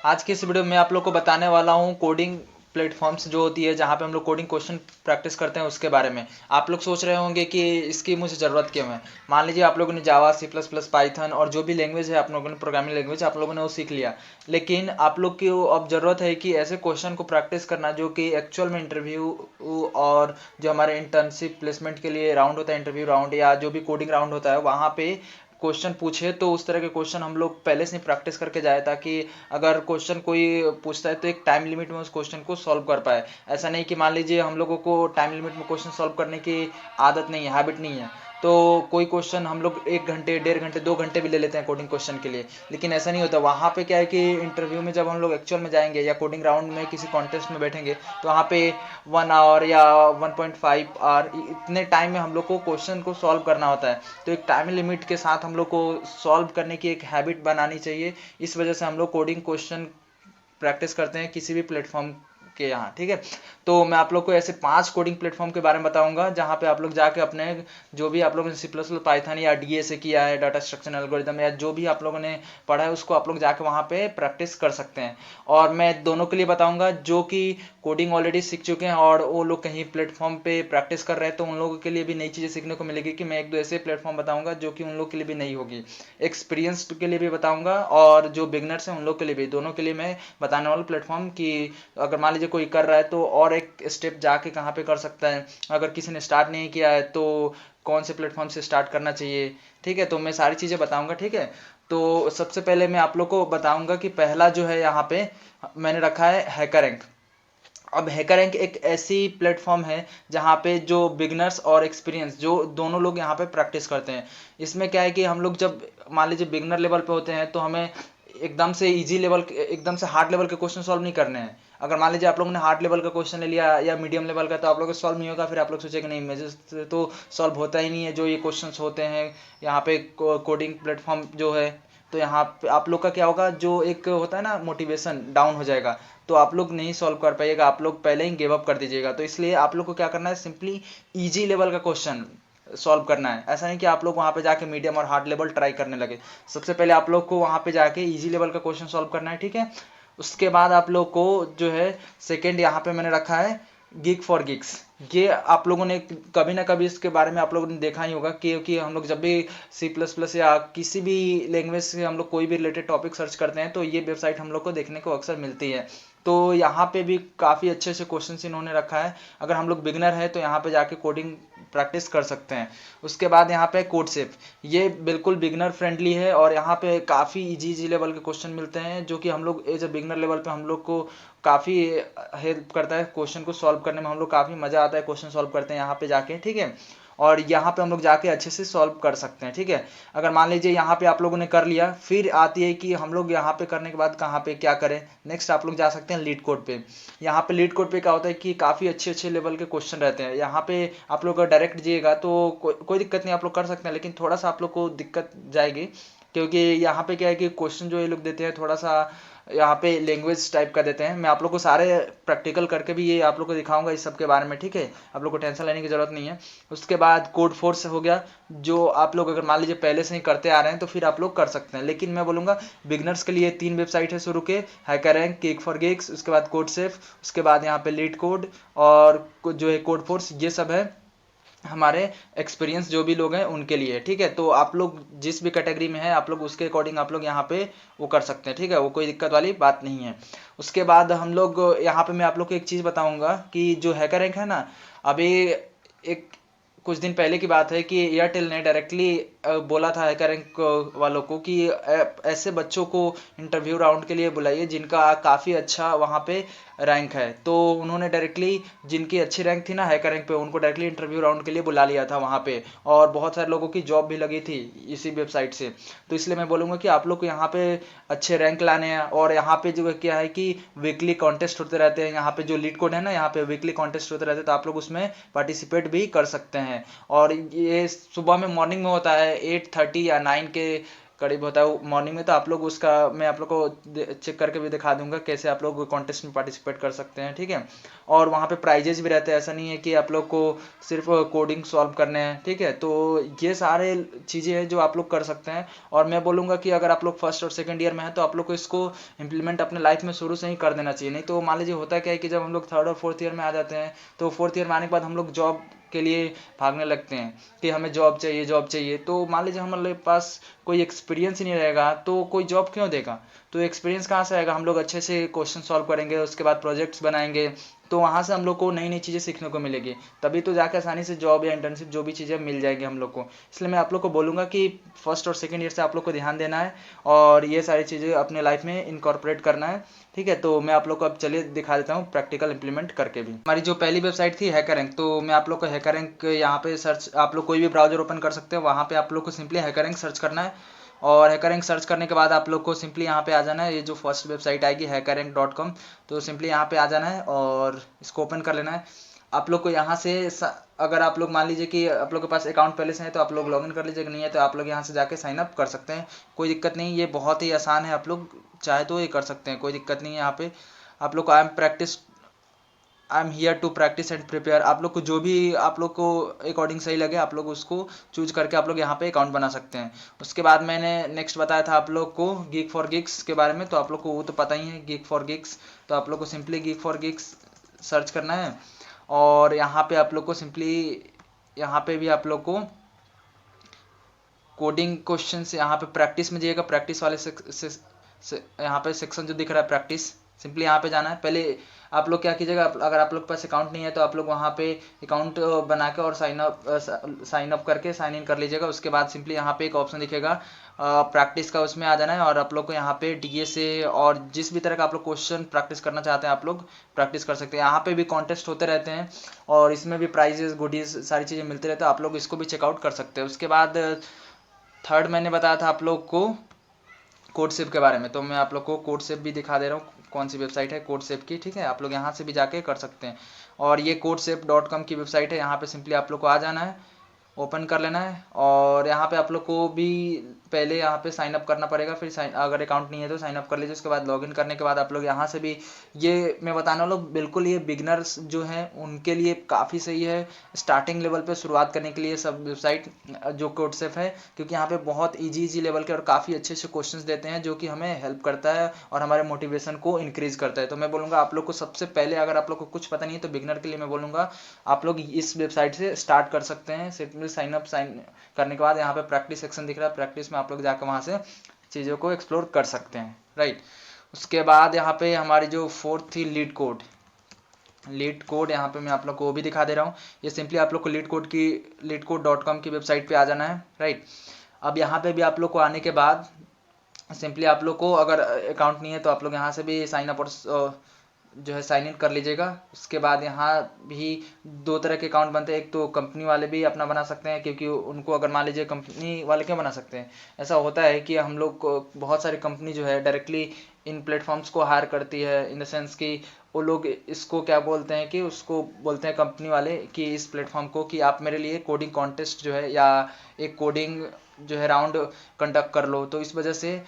आज की इस वीडियो में आप लोग को बताने वाला हूँ कोडिंग प्लेटफॉर्म्स जो होती है जहाँ पे हम लोग कोडिंग क्वेश्चन प्रैक्टिस करते हैं उसके बारे में। आप लोग सोच रहे होंगे कि इसकी मुझे ज़रूरत क्यों है। मान लीजिए आप लोगों ने जावा, सी प्लस प्लस, पाइथन और जो भी लैंग्वेज है आप लोगों ने, प्रोग्रामिंग लैंग्वेज आप लोगों ने वो सीख लिया। लेकिन आप लोग की अब ज़रूरत है कि ऐसे क्वेश्चन को प्रैक्टिस करना जो कि एक्चुअल में इंटरव्यू और जो हमारे इंटर्नशिप प्लेसमेंट के लिए राउंड होता है, इंटरव्यू राउंड या जो भी कोडिंग राउंड होता है वहाँ पे क्वेश्चन पूछे, तो उस तरह के क्वेश्चन हम लोग पहले से ही प्रैक्टिस करके जाए, ताकि अगर क्वेश्चन कोई पूछता है तो एक टाइम लिमिट में उस क्वेश्चन को सॉल्व कर पाए। ऐसा नहीं कि मान लीजिए हम लोगों को टाइम लिमिट में क्वेश्चन सॉल्व करने की आदत नहीं है, हैबिट नहीं है, तो कोई क्वेश्चन हम लोग 1 घंटे, 1.5 घंटे, 2 घंटे भी ले लेते हैं कोडिंग क्वेश्चन के लिए। लेकिन ऐसा नहीं होता। वहाँ पे क्या है कि इंटरव्यू में जब हम लोग एक्चुअल में जाएंगे या कोडिंग राउंड में किसी कॉन्टेस्ट में बैठेंगे, तो वहाँ पे 1 आवर या 1.5 आवर इतने टाइम में हम लोग को क्वेश्चन को सॉल्व करना होता है। तो एक टाइम लिमिट के साथ हम लोग को सॉल्व करने की एक हैबिट बनानी चाहिए। इस वजह से हम लोग कोडिंग क्वेश्चन प्रैक्टिस करते हैं किसी भी प्लेटफॉर्म के यहाँ, ठीक है। तो मैं आप लोग को ऐसे 5 कोडिंग प्लेटफॉर्म के बारे में बताऊंगा जहाँ पे आप लोग जाके अपने जो भी आप लोगों ने सी प्लस प्लस, पाइथन या डीए से किया है, डाटा स्ट्रक्चर एल्गोरिदम, या जो भी आप लोगों ने पढ़ा है उसको आप लोग जाके वहाँ पे प्रैक्टिस कर सकते हैं। और मैं दोनों के लिए बताऊंगा जो कि कोडिंग ऑलरेडी सीख चुके हैं और वो लोग कहीं प्लेटफॉर्म पे प्रैक्टिस कर रहे हैं, तो उन लोगों के लिए भी नई चीज़ें सीखने को मिलेगी। कि मैं एक दो ऐसे प्लेटफॉर्म बताऊंगा जो कि उन लोग के लिए भी नई होगी। एक्सपीरियंस्ड के लिए भी बताऊंगा और जो बिगनर्स हैं उन लोग के लिए भी, दोनों के लिए मैं बताने वाला प्लेटफॉर्म कि अगर मान लीजिए कोई कर रहा है तो और एक स्टेप जाके कहाँ पे कर सकता है। अगर किसी ने स्टार्ट नहीं किया है तो कौन से प्लेटफॉर्म से स्टार्ट करना चाहिए, ठीक है। तो मैं सारी चीज़ें बताऊंगा, ठीक है। तो सबसे पहले मैं आप लोग को बताऊंगा कि पहला जो है यहाँ पे मैंने रखा है हैकर। अब हैकर रैंक एक ऐसी प्लेटफॉर्म है जहाँ पे जो बिगनर्स और एक्सपीरियंस जो दोनों लोग यहाँ पे प्रैक्टिस करते हैं। इसमें क्या है कि हम लोग जब मान लीजिए बिगनर लेवल पे होते हैं तो हमें एकदम से इजी लेवल, एकदम से हार्ड लेवल के क्वेश्चन सॉल्व नहीं करने हैं। अगर मान लीजिए आप लोगों ने हार्ड लेवल का क्वेश्चन ले लिया या मीडियम लेवल का, तो आप लोगों को सॉल्व नहीं होगा। फिर आप लोग सोचेंगे नहीं, मेरे से तो सॉल्व होता ही नहीं है जो ये क्वेश्चंस होते हैं यहाँ पे कोडिंग प्लेटफॉर्म जो है। तो यहाँ पे आप लोग का क्या होगा, जो एक होता है ना मोटिवेशन डाउन हो जाएगा, तो आप लोग नहीं सॉल्व कर पाइएगा, आप लोग पहले ही गिव अप कर दीजिएगा। तो इसलिए आप लोग को क्या करना है, सिंपली इजी लेवल का क्वेश्चन सॉल्व करना है। ऐसा नहीं कि आप लोग वहाँ पे जाके मीडियम और हार्ड लेवल ट्राई करने लगे। सबसे पहले आप लोग को वहाँ पे जाके इजी लेवल का क्वेश्चन सॉल्व करना है, ठीक है। उसके बाद आप लोग को जो है सेकेंड यहाँ पे मैंने रखा है गिग फॉर गिग्स। ये आप लोगों ने कभी ना कभी इसके बारे में आप लोगों ने देखा ही होगा, क्योंकि हम लोग जब भी सी प्लस प्लस या किसी भी लैंग्वेज से हम लोग कोई भी रिलेटेड टॉपिक सर्च करते हैं तो ये वेबसाइट हम लोग को देखने को अक्सर मिलती है। तो यहाँ पे भी काफ़ी अच्छे अच्छे क्वेश्चन इन्होंने रखा है। अगर हम लोग बिगनर है तो यहाँ पे जाके कोडिंग प्रैक्टिस कर सकते हैं। उसके बाद यहाँ पे कोडसेफ, ये बिल्कुल बिगनर फ्रेंडली है और यहाँ पे काफ़ी इजी इजी लेवल के क्वेश्चन मिलते हैं जो कि हम लोग एज अ बिगनर लेवल पे हम लोग को काफ़ी हेल्प करता है। क्वेश्चन को सॉल्व करने में हम लोग काफ़ी मज़ा आता है, क्वेश्चन सॉल्व करते हैं यहाँ पे जाके, ठीक है। और यहाँ पे हम लोग जाके अच्छे से सॉल्व कर सकते हैं, ठीक है। अगर मान लीजिए यहाँ पे आप लोगों ने कर लिया, फिर आती है कि हम लोग यहाँ पे करने के बाद कहाँ पे क्या करें। नेक्स्ट आप लोग जा सकते हैं लीड कोड पे। यहाँ पे लीड कोड पे क्या होता है कि काफ़ी अच्छे अच्छे लेवल के क्वेश्चन रहते हैं। यहाँ पे आप लोग अगर डायरेक्ट जाइएगा तो कोई दिक्कत नहीं, आप लोग कर सकते हैं, लेकिन थोड़ा सा आप लोग को दिक्कत जाएगी, क्योंकि यहाँ पे क्या है कि क्वेश्चन जो ये लोग देते हैं थोड़ा सा यहाँ पे लैंग्वेज टाइप का देते हैं। मैं आप लोग को सारे प्रैक्टिकल करके भी ये आप लोग को दिखाऊंगा इस सब के बारे में, ठीक है। आप लोग को टेंशन लेने की जरूरत नहीं है। उसके बाद कोड फोर्स हो गया, जो आप लोग अगर मान लीजिए पहले से ही करते आ रहे हैं तो फिर आप लोग कर सकते हैं। लेकिन मैं बोलूँगा बिगनर्स के लिए 3 वेबसाइट है शुरू के, hacker rank, kick for gigs, उसके बाद कोड सेफ, उसके बाद यहाँ पे लीड कोड और जो है कोड फोर्स। ये सब है हमारे एक्सपीरियंस जो भी लोग हैं उनके लिए, ठीक है। तो आप लोग जिस भी कैटेगरी में है आप लोग उसके अकॉर्डिंग आप लोग यहाँ पे वो कर सकते हैं, ठीक है। वो कोई दिक्कत वाली बात नहीं है। उसके बाद हम लोग यहाँ पे मैं आप लोग को एक चीज़ बताऊंगा कि जो हैकर रैंक है ना, अभी एक कुछ दिन पहले की बात है कि एयरटेल ने डायरेक्टली बोला था हैकर रैंक वालों को कि ऐसे बच्चों को इंटरव्यू राउंड के लिए बुलाइए जिनका काफ़ी अच्छा वहाँ पे रैंक है। तो उन्होंने डायरेक्टली जिनकी अच्छी रैंक थी ना हैकर रैंक पे, उनको डायरेक्टली इंटरव्यू राउंड के लिए बुला लिया था वहाँ पे। और बहुत सारे लोगों की जॉब भी लगी थी इसी वेबसाइट से। तो इसलिए मैं बोलूँगा कि आप लोग को यहाँ पे अच्छे रैंक लाने हैं। और यहाँ पे जो क्या है कि वीकली कॉन्टेस्ट होते रहते हैं। यहाँ पे जो लीड कोड है ना, यहाँ पे वीकली कॉन्टेस्ट होते रहते हैं, तो आप लोग उसमें पार्टिसिपेट भी कर सकते हैं। और ये सुबह में मॉर्निंग में होता है 8:30 या 9 के करीब होता है मॉर्निंग में, तो आप लोग उसका मैं आप लोग को चेक करके भी दिखा दूंगा कैसे आप लोग कॉन्टेस्ट में पार्टिसिपेट कर सकते हैं, ठीक है। और वहाँ पे प्राइजेज भी रहते हैं, ऐसा नहीं है कि आप लोग को सिर्फ कोडिंग सॉल्व करने हैं, ठीक है। तो ये सारे चीज़ें हैं जो आप लोग कर सकते हैं। और मैं बोलूँगा कि अगर आप लोग फर्स्ट और सेकंड ईयर में हैं तो आप लोग को इसको इम्प्लीमेंट अपने लाइफ में शुरू से ही कर देना चाहिए। नहीं तो मान लीजिए होता क्या है कि जब हम लोग थर्ड और फोर्थ ईयर में आ जाते हैं तो फोर्थ ईयर में आने के बाद हम लोग जॉब के लिए भागने लगते हैं कि हमें जॉब चाहिए जॉब चाहिए। तो मान लीजिए हमारे पास कोई एक्सपीरियंस ही नहीं रहेगा तो कोई जॉब क्यों देगा। तो एक्सपीरियंस कहाँ से आएगा, हम लोग अच्छे से क्वेश्चन सॉल्व करेंगे, उसके बाद प्रोजेक्ट्स बनाएंगे, तो वहाँ से हम लोग को नई नई चीज़ें सीखने को मिलेगी, तभी तो जाकर आसानी से जॉब या इंटर्नशिप जो भी चीज़ें मिल जाएगी हम लोग को। इसलिए मैं आप लोग को बोलूँगा कि फर्स्ट और सेकंड ईयर से आप लोग को ध्यान देना है और ये सारी चीज़ें अपने लाइफ में इनकॉर्पोरेट करना है, ठीक है। तो मैं आप लोग को अब चलिए दिखा देता हूँ प्रैक्टिकल इंप्लीमेंट करके भी। हमारी जो पहली वेबसाइट थी हैकररैंक, तो मैं आप लोग को हैकररैंक यहाँ पे सर्च, आप लोग कोई भी ब्राउजर ओपन कर सकते हो, वहाँ पे आप लोग को सिंपली हैकररैंक सर्च करना है। और हैकररैंक सर्च करने के बाद आप लोग को सिंपली यहाँ पे आ जाना है, ये जो फर्स्ट वेबसाइट आएगी hackrank.com, तो सिंपली यहाँ पे आ जाना है और इसको ओपन कर लेना है। आप लोग को यहाँ से अगर आप लोग मान लीजिए कि आप लोग के पास अकाउंट पहले से है तो आप लोग लॉगिन कर लीजिए, नहीं है तो आप लोग यहाँ से जाके साइन अप कर सकते हैं, कोई दिक्कत नहीं। ये बहुत ही आसान है, आप लोग चाहे तो ये कर सकते हैं, कोई दिक्कत नहीं है। यहाँ पे आप लोग को I am here to practise and prepare, आप लोग को जो भी आप लोग को अकॉर्डिंग सही लगे आप लोग उसको चूज करके आप लोग यहाँ पे अकाउंट बना सकते हैं। उसके बाद मैंने नेक्स्ट बताया था आप लोग को गीक फॉर गिग्स के बारे में, तो आप लोग को वो तो पता ही है गीक फॉर गिग्स, तो आप लोग को simply geek for gigs search करना है। और यहाँ पे आप लोग को सिंपली यहाँ पे भी आप लोग को कोडिंग क्वेश्चन यहाँ पे प्रैक्टिस में जाइएगा, प्रैक्टिस वाले यहाँ पे सेक्शन जो दिख रहा है प्रैक्टिस, सिंपली यहाँ पे जाना है। पहले आप लोग क्या कीजिएगा, अगर आप लोग के पास अकाउंट नहीं है तो आप लोग वहाँ पे अकाउंट बना के और साइन अप करके साइन इन कर लीजिएगा। उसके बाद सिंपली यहाँ पे एक ऑप्शन दिखेगा प्रैक्टिस का, उसमें आ जाना है और आप लोग को यहाँ पे डीएसए और जिस भी तरह का आप लोग क्वेश्चन प्रैक्टिस करना चाहते हैं आप लोग प्रैक्टिस कर सकते हैं। यहाँ पे भी कॉन्टेस्ट होते रहते हैं और इसमें भी प्राइजेस गुडीज सारी चीज़ें मिलती रहती है, आप लोग इसको भी चेकआउट कर सकते हैं। उसके बाद थर्ड मैंने बताया था आप लोग को कोडसेप के बारे में, तो मैं आप लोग को कोडसेप भी दिखा दे रहा हूँ, कौन सी वेबसाइट है कोडसेप की, ठीक है। आप लोग यहाँ से भी जाके कर सकते हैं। और ये codesafe.com की वेबसाइट है, यहाँ पे सिंपली आप लोग को आ जाना है, ओपन कर लेना है और यहाँ पे आप लोग को भी पहले यहाँ पे साइन अप करना पड़ेगा, फिर अगर अकाउंट नहीं है तो साइन अप कर लीजिए। उसके बाद लॉगिन करने के बाद आप लोग यहाँ से भी, ये मैं बताने वाला हूँ बिल्कुल ये बिगनर्स जो हैं उनके लिए काफ़ी सही है, स्टार्टिंग लेवल पे शुरुआत करने के लिए सब वेबसाइट जो कोडसेफ है, क्योंकि यहाँ पे बहुत ईजी लेवल के और काफ़ी अच्छे अच्छे क्वेश्चंस देते हैं जो कि हमें हेल्प करता है और हमारे मोटिवेशन को इंक्रीज करता है। तो मैं बोलूँगा आप लोग को सबसे पहले, अगर आप लोग को कुछ पता नहीं है तो बिगनर के लिए मैं बोलूँगा आप लोग इस वेबसाइट से स्टार्ट कर सकते हैं। सिंपली साइन करने के बाद यहाँ पे प्रैक्टिस सेक्शन दिख रहा है, प्रैक्टिस में आप लोग जाकर वहाँ से चीज़ों को एक्सप्लोर कर सकते हैं, राइट। उसके बाद यहाँ पे हमारी जो फोर्थ थी लीड कोड, यहाँ पे मैं आप लोग को वो भी दिखा दे रहा हूँ। ये सिंपली आप लोग को leadcode.com की वेबसाइट पे आ जाना है, राइट। अब यहाँ पे भी आप लोग को आने के बाद सिंपली आप लोग को अगर अकाउंट नहीं है तो आप लोग यहाँ से भी साइन अप और जो है साइन इन कर लीजिएगा। उसके बाद यहाँ भी दो तरह के अकाउंट बनते हैं, एक तो कंपनी वाले भी अपना बना सकते हैं, क्योंकि उनको अगर मान लीजिए कंपनी वाले क्यों बना सकते हैं, ऐसा होता है कि हम लोग को बहुत सारी कंपनी जो है डायरेक्टली इन प्लेटफॉर्म्स को हायर करती है, इन द सेंस कि वो लोग इसको क्या बोलते हैं कि उसको बोलते हैं कंपनी वाले कि इस प्लेटफॉर्म को कि आप मेरे लिए कोडिंग कॉन्टेस्ट जो है या एक कोडिंग जो है राउंड कंडक्ट कर लो, तो इस वजह से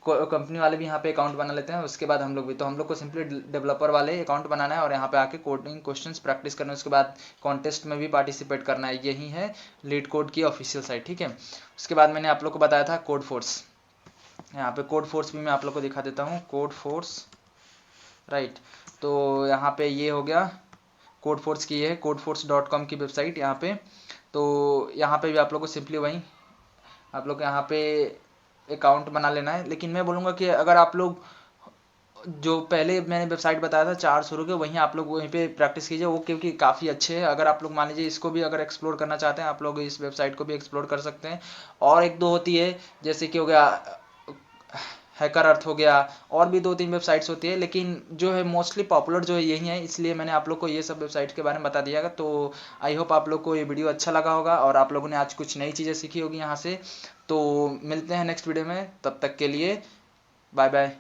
कंपनी वाले भी यहाँ पे अकाउंट बना लेते हैं। उसके बाद हम लोग भी, तो हम लोग को सिंपली डेवलपर वाले अकाउंट बनाना है और यहाँ पे आके कोडिंग क्वेश्चंस प्रैक्टिस करना है, उसके बाद कॉन्टेस्ट में भी पार्टिसिपेट करना है। यही है लीड कोड की ऑफिशियल साइट, ठीक है। उसके बाद मैंने आप लोग को बताया था कोड फोर्स, यहाँ पे कोड फोर्स भी मैं आप लोग को दिखा देता हूँ, कोड फोर्स, राइट। तो यहाँ पे ये हो गया कोड फोर्स की, है codeforce.com की वेबसाइट यहाँ पे। तो यहाँ पे भी आप लोग को सिंपली वहीं आप लोग यहाँ पे अकाउंट बना लेना है। लेकिन मैं बोलूँगा कि अगर आप लोग जो पहले मैंने वेबसाइट बताया था 4 शुरू के, वहीं आप लोग वहीं पे प्रैक्टिस कीजिए, वो क्योंकि काफ़ी अच्छे हैं। अगर आप लोग मान लीजिए इसको भी अगर एक्सप्लोर करना चाहते हैं आप लोग इस वेबसाइट को भी एक्सप्लोर कर सकते हैं। और एक दो होती है जैसे कि हो गया हैकर अर्थ हो गया, और भी 2-3 वेबसाइट्स होती है, लेकिन जो है मोस्टली पॉपुलर जो है यही है, इसलिए मैंने आप लोग को ये सब वेबसाइट के बारे में बता दिया। तो आई होप आप लोग को ये वीडियो अच्छा लगा होगा और आप लोगों ने आज कुछ नई चीज़ें सीखी होगी यहाँ से। तो मिलते हैं नेक्स्ट वीडियो में, तब तक के लिए बाय बाय।